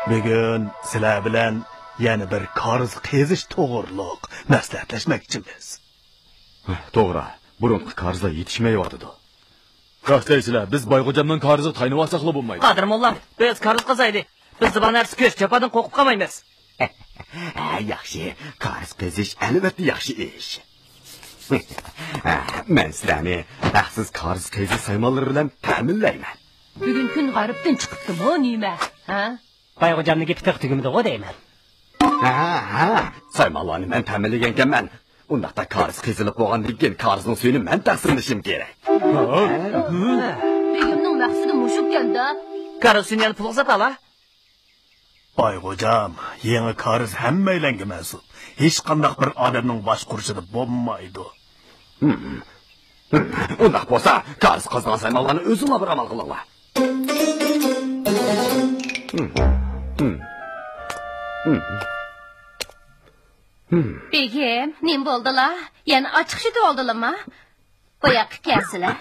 Bugün sizlar bilan yana bir qarz qezish to'g'riliq maslahatlashmoqchimiz. To'g'ri, burunqi qarzlar yetishmayotdi. Rastlaysizlar, biz Boyxo'jamdan qarzni taynib olsaqla bo'lmaydi. Qadrmulla, biz qarz qazaydi. Biz bu narsa ko'z chapadan qo'rqib qolmaymiz. Yaxshi, qarz qizish albatta yaxshi ish. Men sizlarni haqsiz qarz qizish saymonlari bilan ta'minlayman. Bugun kun g'aribdan chiqibdi-mi, nima? Ha? Boyxo'jamniki pitiq tugimida-ku deyman. Saymonlarni men ta'minlagan ekanman. Undaqda qarz qizilib bo'lgandan keyin qarzning suyini men taqsimlashim kerak. Begimning maqsadi mushu ekan-da. Qarz suyini pul sotala. Boyxo'jam, yangi qarz hammaylanga mas'ul. Hech qanday bir odamning bosh qurishida bo'lmaydi. Undaq bo'lsa, qarz qazgan saymonlarni o'zinglar bir amal qilinglar. Begim, nim bo'ldilar? Yana ochiq shiti oldilarmi? Boyaqi kelsizlar.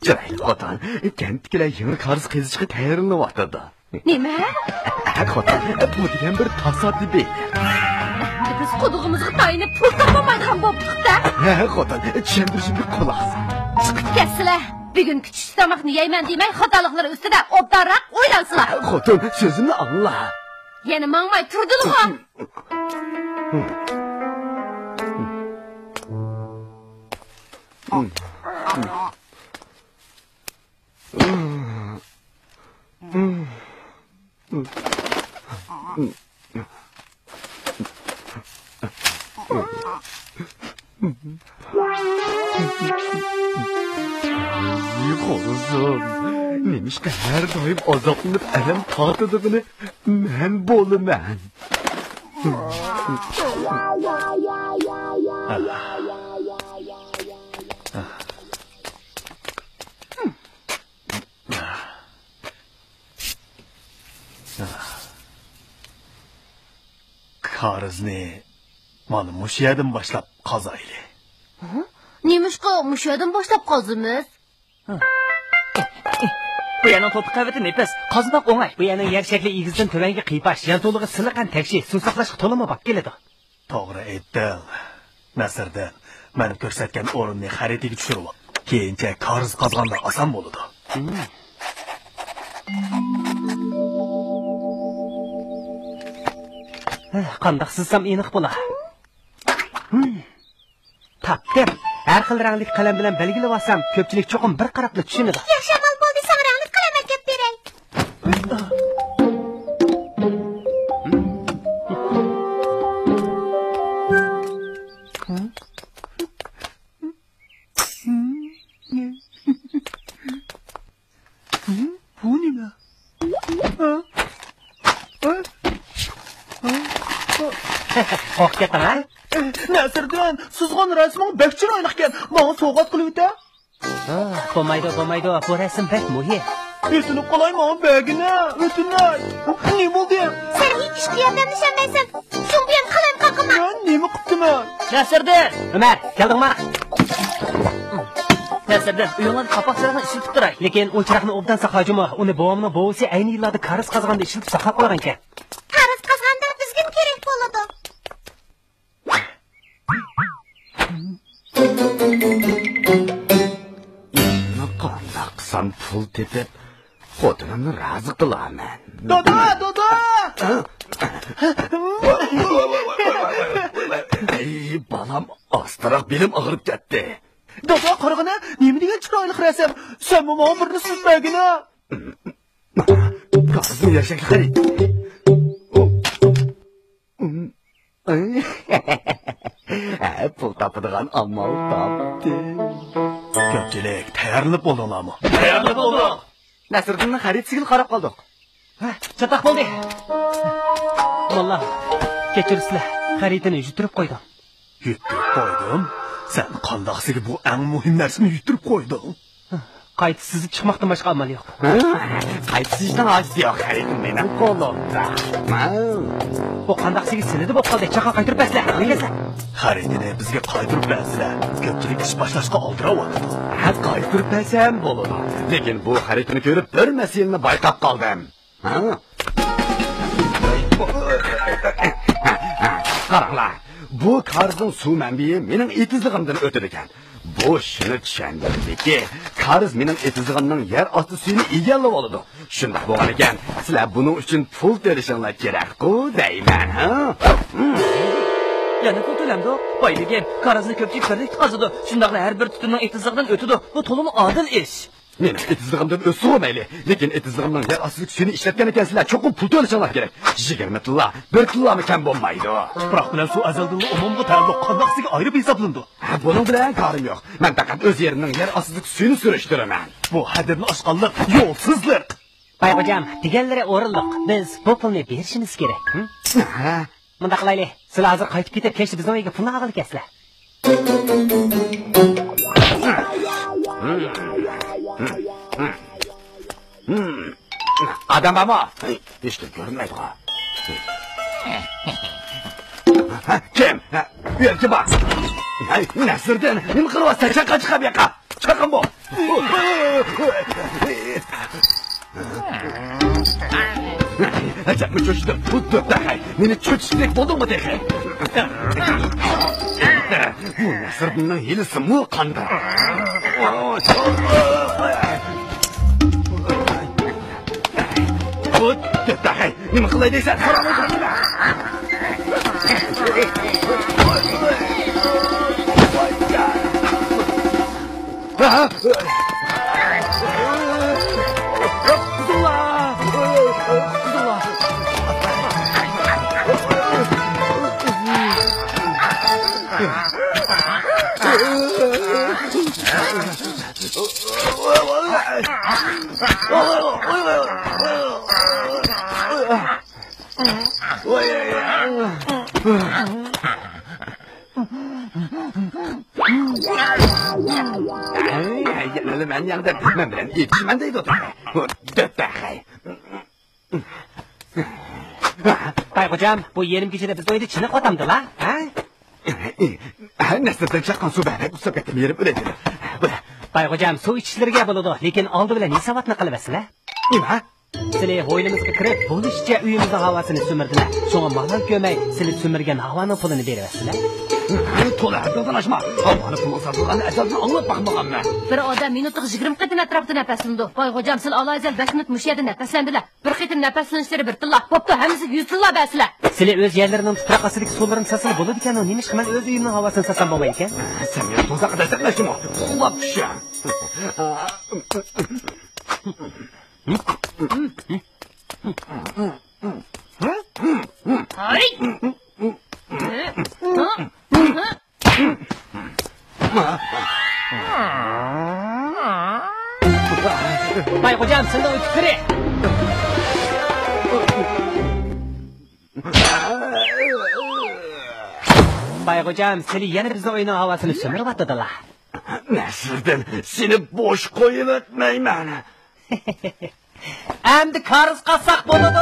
Chiroyli xotin, kentkilar yangi qarz qizishga tayyorlanyapti. Nima? Xotin, bu degan bir tasoddiy. Biz qudug'imizga tayinib pul topolmaydigan bo'ldik-da. Xotin, tushuntirishimga quloq sol. Chiqib kelsizlar. Bugun kuchsiz tomoqni yeyman demay, xatoliklar ustida obdonroq o'ylansizlar. Xotin, so'zimni angla. Yana mangmay turdinglar. Nemishqa har doim azoblanib alam tortadimi? Men bo'laman. Qarzni mana mush yerdan boshlab qazayli. Nemishqa mush yerdan boshlab qazimiz? Bu yana to'pi qavati nefas, qazmoq o'ngay. Bu yana yer shakli egizdan tuvanga qiypash, yan to'lig'i siliqan takshi, suv saqlashga to'lama bak keladi. To'g'ri aytding. Nasrdan men ko'rsatgan o'rinni xaritaga tushirib ol. Keyincha qarz qazganda oson bo'ladi. Qandoq sizsam aniq bo'lar. Tapdim. Har xil rangli qalam bilan belgilab olsam, ko'pchilik cho'qim bir qarabla tushunadi. Yaxshi amal bo'ldi, san rangli qalam akab beray. Bu nima? Qo'rqyapman, ha? Nasrdan, sizg'on rasming bek chiroyli ekan. Menga sovg'at qilib o'ta. Bo'lmaydi. Bu rasm bek muhim. Esinib qolayman begina. O'tinay. Nima bo'ldi? Sen hech ishga yordamlashamaysan. Shu bilan qalam qaqima. Men nima qildim? Nasrdan, Umar, keldingmi? Nasrdan, uyingda qapoqlarni ishlatib turay. Lekin o'chiraqni obdan saqlajimi? Uni bovamning bovisi ayni yillarda qarz qazganda ishlatib saqlab qo'ygan ekan. Qarz qazganda bizga kerak bo'ladi. Qanday qilsam pul tepib, xotinimni rozi qilaman. Dodo! Ey, balam, ostroq belim og'rib ketdi. Dodo, qarag'ana, nima degan chiroyli rasm? Sen menga birini sizbagina. Qarzni yashakli xarid. Pul topadigan amal topdi. Ko'pchilik tayyorlanib bo'ldinglarmi? Tayyorlanib bo'ldik. Nasriddinning xaridsiga qarab qoldik. Chataq bo'ldi. Vallah, kechirsizlar. Xaridini yutirib qo'ydim. Yutirib qo'ydim? Sen qandoqsiga bu eng muhim narsani yutirib qo'yding? Qaytib sizib chiqmoqdan boshqa amal yo'q. Qaytishdan ojiz yo'q, xaridim mening qo'limda. Bu qandoqsiga silidi bo'lib qoldi. Chaqa qaytirib baslar. Nega? Xaridini bizga qaytirib bersizlar. Ko'pchilik ish boshlashga oldiryapti. Qaytirib bersam bo'ladi. Lekin bu xaridni ko'rib bir masalani bayqab qoldim. Qaranglar, bu qarzning suv manbai mening etizligimdan o'tadi ekan. Bu shuni tushundirdiki, qarz mening etizligimning yer osti suyini egallab oladi. Shunday bo'lgan ekan, sizlar buning uchun pul to'lashinglar kerak-ku, deyman, ha? Yana pul to'lamdi. Boyligim, qarzni ko'pchilik birlik qazidi. Shundaqla har bir tutunning etizlig'idan o'tadi. Bu to'liq odil ish. Men etizligimdan o'sib olmayli, lekin etizligimning yer osti suyini ishlatgan ekansizlar, cho'qim pul to'lashinglar kerak. 20 tilla, 1 tillami kam bo'lmaydi. Biroq bilan suv azaldan umumga taalluq qandoqsiga ayirib hisoblandi. Buning bilan qarim yo'q. Men faqat o'z yerimning yer ostidagi suyini surishtiraman. Bu hadini oshqanlik, yo'lsizlik. Bayxo'jam, deganlari o'rinliq. Biz bu pulni berishimiz kerak. Bunda qilaylik. Sizlar hozir qaytib ketib, kechda bizning uyga pulni ag'ilib kelsizlar. Adam ama. İşte görünmedi ha. Kim? Belki bak. Nasırdan, kim kırvasa çaka çıkab yaka. Çakın bu. Acaba çocuklar bu dörtlakay. Beni çocuklık buldun mu tekrar? Bu nasırdan hilisi mu kanda? Dörtlakay, nima qilay deysan? So'rab o'tirma. Ben yanında ben bilen yetişmen deydi o tabi. Döptakay. Bayxo'jam, bu yerim kechida biz o'yda chiniq otamdi la, ha? Nasırdan chaqqan suv bari bu sokatim yerim o'ladi. Bayxo'jam, suv ichishlariga bo'ladi, lekin oldi bilan hisobotni qilasizlar. Nima? Sizlar hovlimizga kirib, bo'lishcha uyimizning havosini so'mirdilar. Shunga malol ko'may, sizlar so'mirgan havoning pulini berasizlar. To'la, do'zanashma. Havoni pul sotganini asosini anglab baxmaganman. Bir odam minutga 20 qitim atrofda nafaslandi. Boyxo'jam, siz olayzal 5 minut mush yerda nafaslandilar. Bir qitim nafaslanishları bir tilla. Bo'pti, hammasiga 100 tilla bersizlar. Sizlar o'z yerlarining tuproq ostidagi suvlarini sasilib bo'ladi ekan, nima ish qilman o'z uyimning havosini sasam bo'lmaydi ekan? Sen meni to'zaqqa tashlashmi? Qo'llab tusham. Ay! Bayxo'jam, sizlar o'tib kiring. Bayxo'jam, sizlar yana bizning uyning havosini so'mirib o'tadilar. Nasırdan seni boş qo'yib o'tmayman. Endi qarz qilsak bo'ladi.